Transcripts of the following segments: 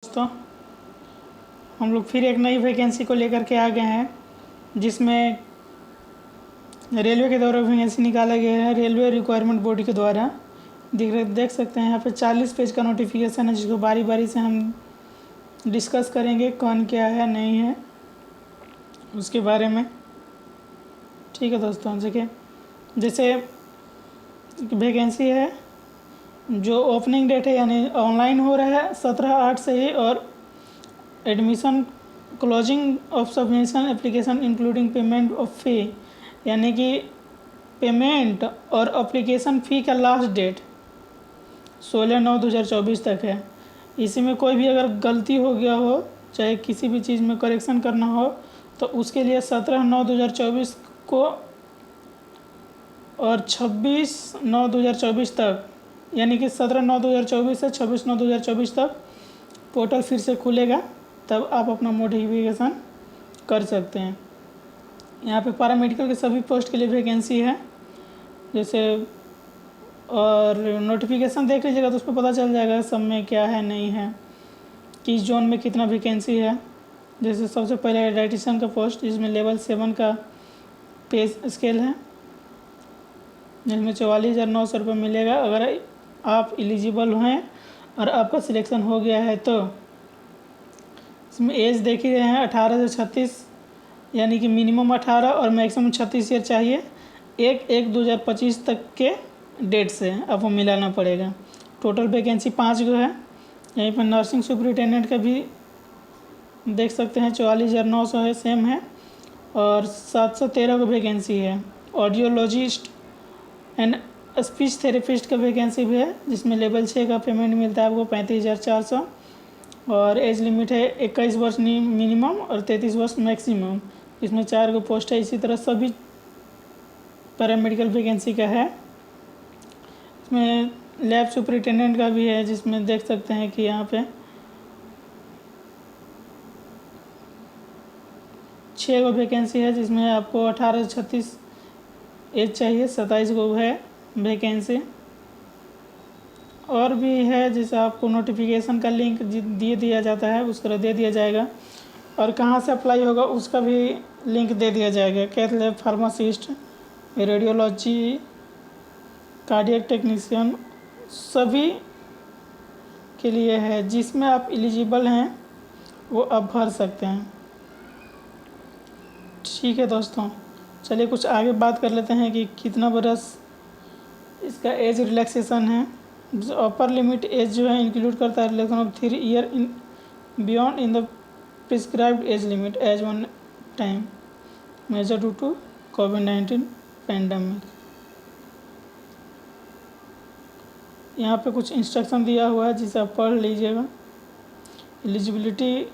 दोस्तों, हम लोग फिर एक नई वैकेंसी को लेकर के आ गए हैं, जिसमें रेलवे के द्वारा वैकेंसी निकाला गया है। रेलवे रिक्वायरमेंट बॉडी के द्वारा देख सकते हैं यहाँ पे 40 पेज का नोटिफिकेशन है, जिसको बारी बारी से हम डिस्कस करेंगे कौन क्या है नहीं है उसके बारे में। ठीक है दोस्तों, देखिए जैसे वैकेंसी है, जो ओपनिंग डेट है यानी ऑनलाइन हो रहा है 17/8 से ही, और admission closing of submission application including payment of fee, यानी कि पेमेंट और एप्लीकेशन फ़ी का लास्ट डेट 16/9/2024 तक है। इसी में कोई भी अगर गलती हो गया हो, चाहे किसी भी चीज़ में करेक्शन करना हो, तो उसके लिए 17/9/2024 को और 26/9/2024 तक, यानी कि 17/9/2024 से 26/9/2024 तक पोर्टल फिर से खुलेगा, तब आप अपना नोटिफिकेशन कर सकते हैं। यहाँ पे पैरामेडिकल के सभी पोस्ट के लिए वैकेंसी है जैसे, और नोटिफिकेशन देख लीजिएगा तो उस पर पता चल जाएगा सब में क्या है नहीं है, किस जोन में कितना वैकेंसी है। जैसे सबसे पहले डाइटिशियन का पोस्ट, जिसमें लेवल 7 का पे स्केल है, जिसमें 44,900 रुपये मिलेगा अगर आप एलिजिबल हैं और आपका सिलेक्शन हो गया है तो। इसमें एज देख ही रहे हैं 18 से 36, यानी कि मिनिमम 18 और मैक्सिमम 36 ईयर चाहिए। 1/1/2025 तक के डेट से आपको मिलाना पड़ेगा। टोटल वैकेंसी 5 गो है। यहीं पर नर्सिंग सुपरिटेंडेंट का भी देख सकते हैं 44,900 है, सेम है, और 713 को वैकेंसी है। ऑडियोलॉजिस्ट एंड स्पीच थेरेपिस्ट का वैकेंसी भी है, जिसमें लेवल 6 का पेमेंट मिलता है आपको 35,400, और एज लिमिट है 21 वर्ष मिनिमम और 33 वर्ष मैक्सिमम। इसमें 4 को पोस्ट है। इसी तरह सभी पैरामेडिकल वैकेंसी का है। इसमें लैब सुपरिटेंडेंट का भी है, जिसमें देख सकते हैं कि यहाँ पे 6 को वैकेंसी है, जिसमें आपको 18 से 36 एज चाहिए। 27 को है वैकेंसी। और भी है, जैसे आपको नोटिफिकेशन का लिंक दिया जाता है, उस तरह दे दिया जाएगा, और कहाँ से अप्लाई होगा उसका भी लिंक दे दिया जाएगा। Cath lab pharmacist, radiology, cardiac technician, सभी के लिए है। जिसमें आप एलिजिबल हैं वो आप भर सकते हैं। ठीक है दोस्तों, चलिए कुछ आगे बात कर लेते हैं कि कितना बरस इसका एज रिलैक्सेशन है। अपर लिमिट एज जो है इंक्लूड करता है relaxation of 3 year in beyond in the prescribed age limit as one time measure due to कोविड-19 पैंडमिक। यहाँ पे कुछ इंस्ट्रक्शन दिया हुआ है, जिसे आप पढ़ लीजिएगा। एलिजिबिलिटी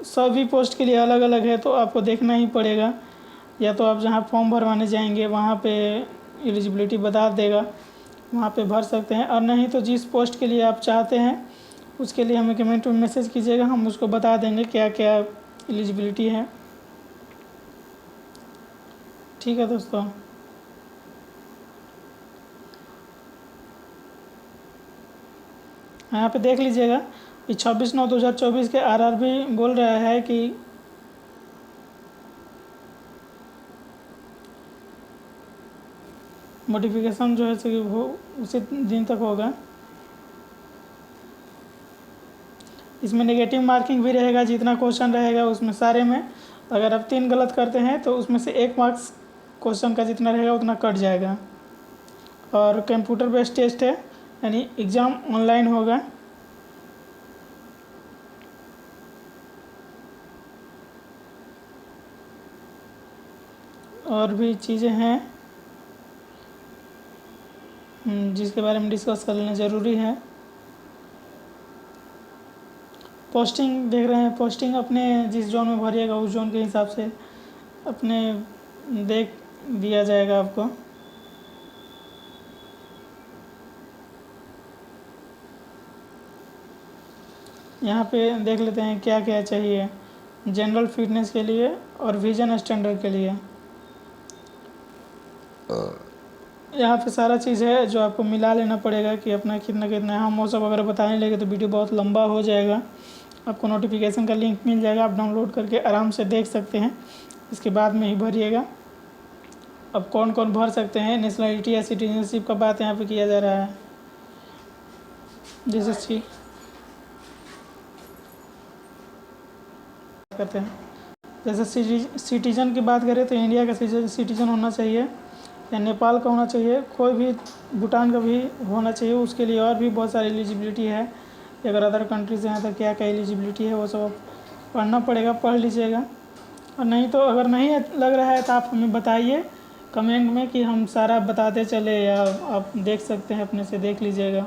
सभी पोस्ट के लिए अलग अलग है, तो आपको देखना ही पड़ेगा। या तो आप जहाँ फॉर्म भरवाने जाएंगे वहाँ पे एलिजिबिलिटी बता देगा, वहाँ पे भर सकते हैं, और नहीं तो जिस पोस्ट के लिए आप चाहते हैं उसके लिए हमें कमेंट में मैसेज कीजिएगा, हम उसको बता देंगे क्या क्या एलिजिबिलिटी है। ठीक है दोस्तों, यहाँ पे देख लीजिएगा कि 26/9/2024 के आरआरबी बोल रहा है कि मॉडिफिकेशन जो है वो उसी दिन तक होगा। इसमें नेगेटिव मार्किंग भी रहेगा, जितना क्वेश्चन रहेगा उसमें सारे में अगर आप 3 गलत करते हैं तो उसमें से 1 मार्क्स क्वेश्चन का जितना रहेगा उतना कट जाएगा। और कंप्यूटर बेस्ड टेस्ट है, यानी एग्ज़ाम ऑनलाइन होगा। और भी चीज़ें हैं जिसके बारे में डिस्कस कर लेना ज़रूरी है। पोस्टिंग देख रहे हैं, पोस्टिंग अपने जिस जोन में भरिएगा उस जोन के हिसाब से अपने देख दिया जाएगा आपको। यहाँ पे देख लेते हैं क्या क्या चाहिए जनरल फिटनेस के लिए और विजन स्टैंडर्ड के लिए। यहाँ पे सारा चीज़ है जो आपको मिला लेना पड़ेगा कि अपना कितना कितना। हम वो सब अगर बताने लगे तो वीडियो बहुत लंबा हो जाएगा, आपको नोटिफिकेशन का लिंक मिल जाएगा, आप डाउनलोड करके आराम से देख सकते हैं। इसके बाद में ही भरिएगा। अब कौन कौन भर सकते हैं, नेशनलिटी या सिटीजनशिप का बात यहाँ पे किया जा रहा है। जैसे करते हैं, जैसे सिटीजन की बात करें तो इंडिया का सिटीजन होना चाहिए या नेपाल का होना चाहिए, कोई भी भूटान का भी होना चाहिए। उसके लिए और भी बहुत सारी एलिजिबिलिटी है कि अगर अदर कंट्रीज हैं तो क्या क्या एलिजिबिलिटी है, वो सब पढ़ना पड़ेगा, पढ़ लीजिएगा। और नहीं तो अगर नहीं लग रहा है तो आप हमें बताइए कमेंट में कि हम सारा बताते चले, या आप देख सकते हैं अपने से देख लीजिएगा।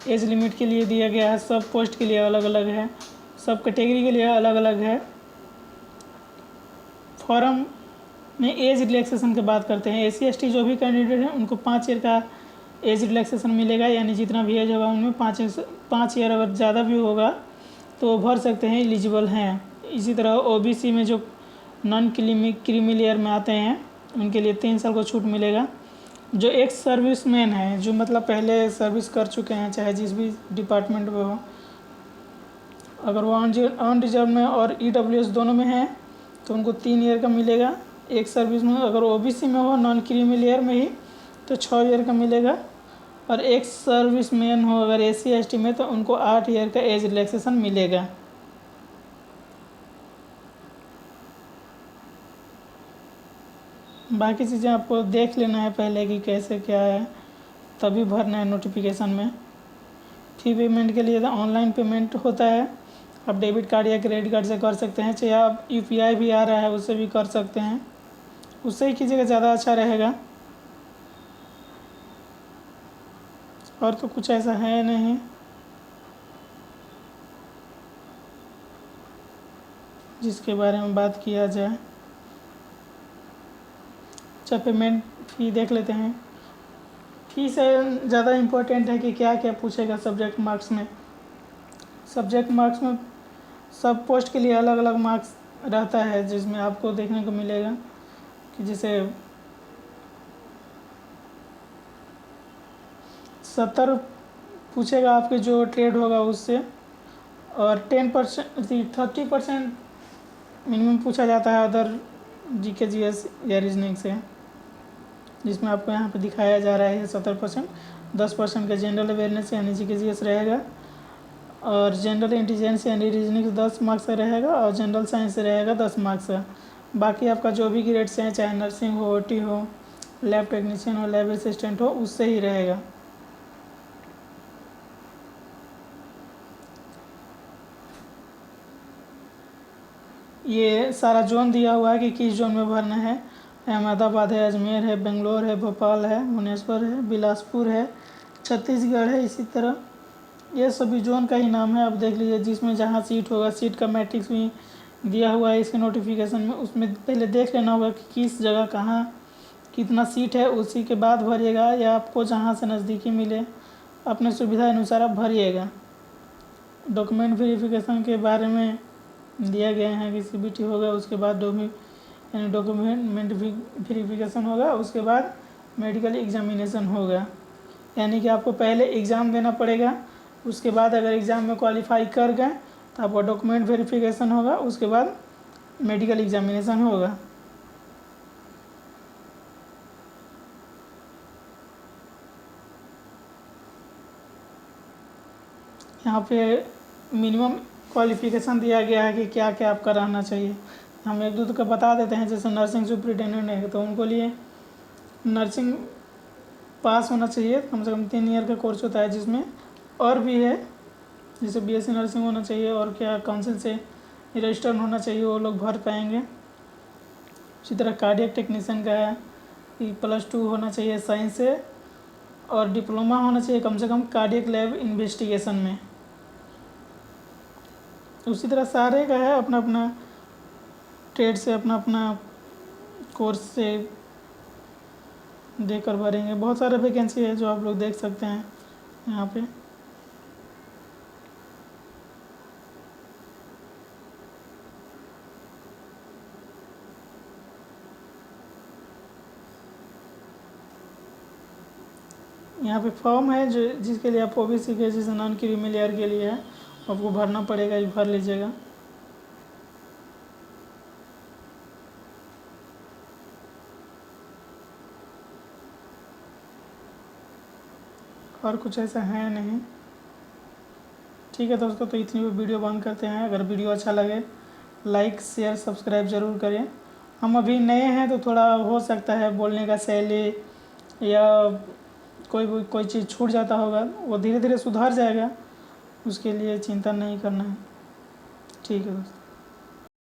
एज लिमिट के लिए दिया गया है, सब पोस्ट के लिए अलग अलग है, सब कैटेगरी के लिए अलग अलग है। फॉर्म में एज रिलैक्सेशन की बात करते हैं। SC ST जो भी कैंडिडेट हैं उनको 5 ईयर का एज रिलैक्सेशन मिलेगा, यानी जितना भी एज होगा उनमें 5 ईयर अगर ज़्यादा भी होगा तो वो भर सकते हैं, एलिजिबल हैं। इसी तरह OBC में जो नॉन क्रीमी लेयर में आते हैं उनके लिए 3 साल को छूट मिलेगा। जो एक्स सर्विसमैन है, जो मतलब पहले सर्विस कर चुके हैं चाहे जिस भी डिपार्टमेंट में हो, अगर वो अनरिजर्व में और EWS दोनों में है तो उनको 3 ईयर का मिलेगा एक सर्विस में। अगर OBC में हो नॉन क्रीमी लेयर में ही तो 6 ईयर का मिलेगा। और एक सर्विस मैन हो अगर SC ST में तो उनको 8 ईयर का एज रिलैक्सेशन मिलेगा। बाकी चीज़ें आपको देख लेना है पहले कि कैसे क्या है, तभी भरना है नोटिफिकेशन में। फी पेमेंट के लिए तो ऑनलाइन पेमेंट होता है, आप डेबिट कार्ड या क्रेडिट कार्ड से कर सकते हैं, चाहे आप UPI भी आ रहा है उससे भी कर सकते हैं, उससे ही कीजिएगा, ज़्यादा अच्छा रहेगा। और तो कुछ ऐसा है नहीं जिसके बारे में बात किया जाए। अच्छा, पेमेंट फ़ी देख लेते हैं। फी से ज़्यादा इम्पोर्टेंट है कि क्या क्या पूछेगा सब्जेक्ट मार्क्स में। सब्जेक्ट मार्क्स में सब पोस्ट के लिए अलग अलग मार्क्स रहता है, जिसमें आपको देखने को मिलेगा कि जैसे 70 पूछेगा आपके जो ट्रेड होगा उससे, और 30% मिनिमम पूछा जाता है अदर GK GS या रीजनिंग से, जिसमें आपको यहाँ पे दिखाया जा रहा है 70%। 10% का जनरल अवेयरनेस यानी GK GS रहेगा, और जनरल इंटेलिजेंस यानी रीजनिंग 10 मार्क्स का रहेगा, और जनरल साइंस से रहेगा 10 मार्क्स का। बाकी आपका जो भी ग्रेड्स हैं, चाहे नर्सिंग हो, OT हो, लैब टेक्नीशियन हो, लैब असिस्टेंट हो, उससे ही रहेगा। ये सारा जोन दिया हुआ है कि किस जोन में भरना है। अहमदाबाद है, अजमेर है, बेंगलोर है, भोपाल है, भुवनेश्वर है, बिलासपुर है, छत्तीसगढ़ है। इसी तरह ये सभी जोन का ही नाम है, आप देख लीजिए। जिसमें जहाँ सीट होगा, सीट का मैट्रिक्स भी दिया हुआ है इसके नोटिफिकेशन में, उसमें पहले देख लेना होगा कि किस जगह कहाँ कितना सीट है, उसी के बाद भरिएगा, या आपको जहाँ से नज़दीकी मिले अपने सुविधा अनुसार आप भरिएगा। डॉक्यूमेंट वेरिफिकेशन के बारे में दिया गया है कि CBT होगा, उसके बाद डॉक्यूमेंट वेरिफिकेशन होगा, उसके बाद मेडिकल एग्जामिनेशन होगा। यानी कि आपको पहले एग्ज़ाम देना पड़ेगा, उसके बाद अगर एग्ज़ाम में क्वालिफाई कर गए तो आपका डॉक्यूमेंट वेरिफिकेशन होगा, उसके बाद मेडिकल एग्जामिनेशन होगा। यहाँ पे मिनिमम क्वालिफ़िकेशन दिया गया है कि क्या क्या आपका रहना चाहिए। हम एक दो का बता देते हैं। जैसे नर्सिंग सुपरिटेंडेंट है तो उनको लिए नर्सिंग पास होना चाहिए, कम से कम 3 ईयर का कोर्स होता है, जिसमें और भी है जैसे BSc नर्सिंग होना चाहिए, और क्या काउंसिल से रजिस्टर्ड होना चाहिए, वो लोग भर पाएंगे। इसी तरह कार्डियक टेक्नीशियन का है कि +2 होना चाहिए साइंस से, और डिप्लोमा होना चाहिए कम से कम कार्डियक लैब इन्वेस्टिगेशन में। उसी तरह सारे का है अपना अपना ट्रेड से, अपना अपना कोर्स से देकर भरेंगे। बहुत सारे वैकेंसी है जो आप लोग देख सकते हैं यहाँ पे। यहाँ पे फॉर्म है जो जिसके लिए आप OBC के जैसे नॉन क्रीमी लेयर के लिए है, आपको भरना पड़ेगा, ये भर लीजिएगा। और कुछ ऐसा है नहीं। ठीक है दोस्तों, तो इतनी वीडियो बंद करते हैं। अगर वीडियो अच्छा लगे लाइक शेयर सब्सक्राइब ज़रूर करें। हम अभी नए हैं तो थोड़ा हो सकता है बोलने का शैली या कोई चीज़ छूट जाता होगा, वो धीरे धीरे सुधर जाएगा, उसके लिए चिंता नहीं करना है। ठीक है दोस्तों।